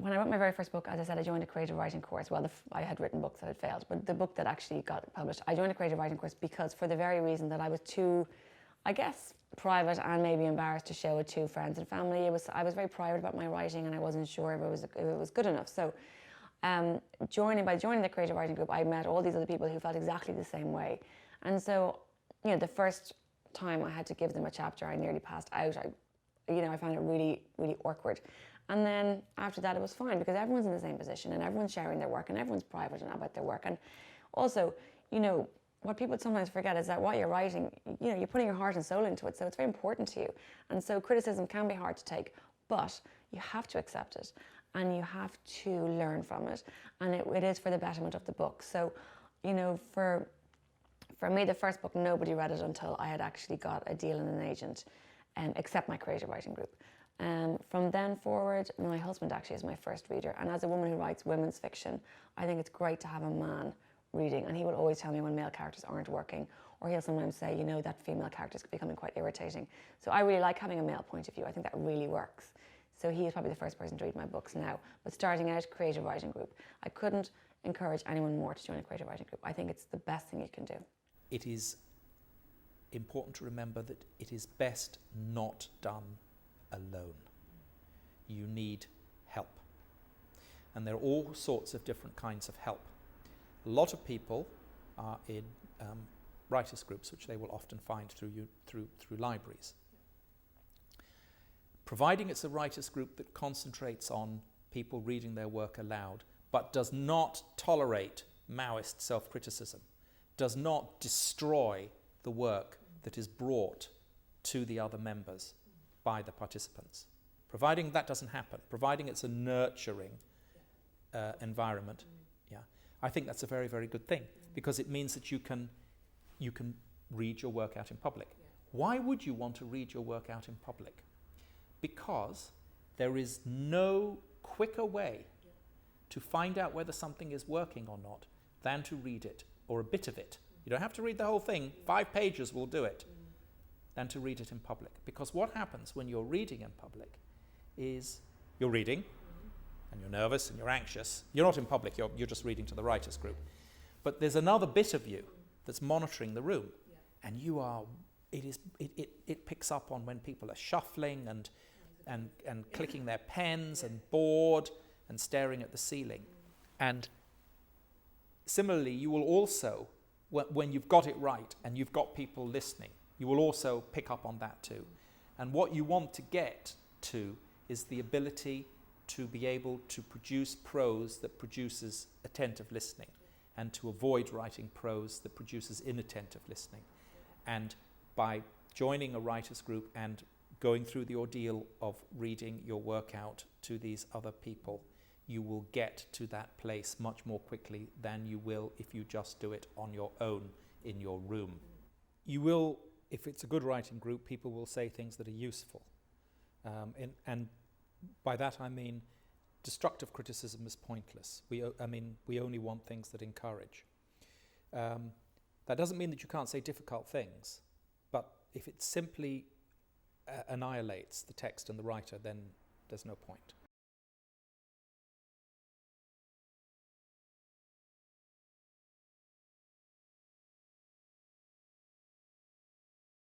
when I wrote my very first book, as I said, I joined a creative writing course. Well, I had written books that had failed, but the book that actually got published, I joined a creative writing course because for the very reason that I was too, I guess, private and maybe embarrassed to show it to friends and family. I was very private about my writing, and I wasn't sure if it was good enough. So by joining the creative writing group, I met all these other people who felt exactly the same way. And so, the first time I had to give them a chapter, I nearly passed out. I found it really, really awkward. And then after that, it was fine because everyone's in the same position and everyone's sharing their work and everyone's private about their work. And also, what people sometimes forget is that what you're writing, you're putting your heart and soul into it. So it's very important to you. And so criticism can be hard to take, but you have to accept it and you have to learn from it. And it is for the betterment of the book. So, for me, the first book, nobody read it until I had actually got a deal and an agent, except my creative writing group. From then forward, my husband actually is my first reader. And as a woman who writes women's fiction, I think it's great to have a man reading. And he will always tell me when male characters aren't working, or he'll sometimes say, that female character's becoming quite irritating. So I really like having a male point of view. I think that really works. So he is probably the first person to read my books now. But starting out, creative writing group. I couldn't encourage anyone more to join a creative writing group. I think it's the best thing you can do. It is important to remember that it is best not done alone. You need help. And there are all sorts of different kinds of help. A lot of people are in writers' groups, which they will often find through libraries. Providing it's a writers' group that concentrates on people reading their work aloud, but does not tolerate Maoist self-criticism, does not destroy the work that is brought to the other members by the participants. Providing that doesn't happen, providing it's a nurturing environment, I think that's a very, very good thing, because it means that you can read your work out in public. Why would you want to read your work out in public? Because there is no quicker way to find out whether something is working or not than to read it, or a bit of it. You don't have to read the whole thing, 5 pages will do it, than to read it in public. Because what happens when you're reading in public is you're reading, and you're nervous and you're anxious. You're not in public, you're just reading to the writers' group. But there's another bit of you that's monitoring the room, and it picks up on when people are shuffling and clicking their pens and bored and staring at the ceiling. And similarly, you will also, when you've got it right and you've got people listening, you will also pick up on that too. And what you want to get to is the ability to be able to produce prose that produces attentive listening, and to avoid writing prose that produces inattentive listening. And by joining a writers' group and going through the ordeal of reading your work out to these other people, you will get to that place much more quickly than you will if you just do it on your own in your room. You will, if it's a good writing group, people will say things that are useful. And by that I mean destructive criticism is pointless. We only want things that encourage. That doesn't mean that you can't say difficult things, but if it simply annihilates the text and the writer, then there's no point.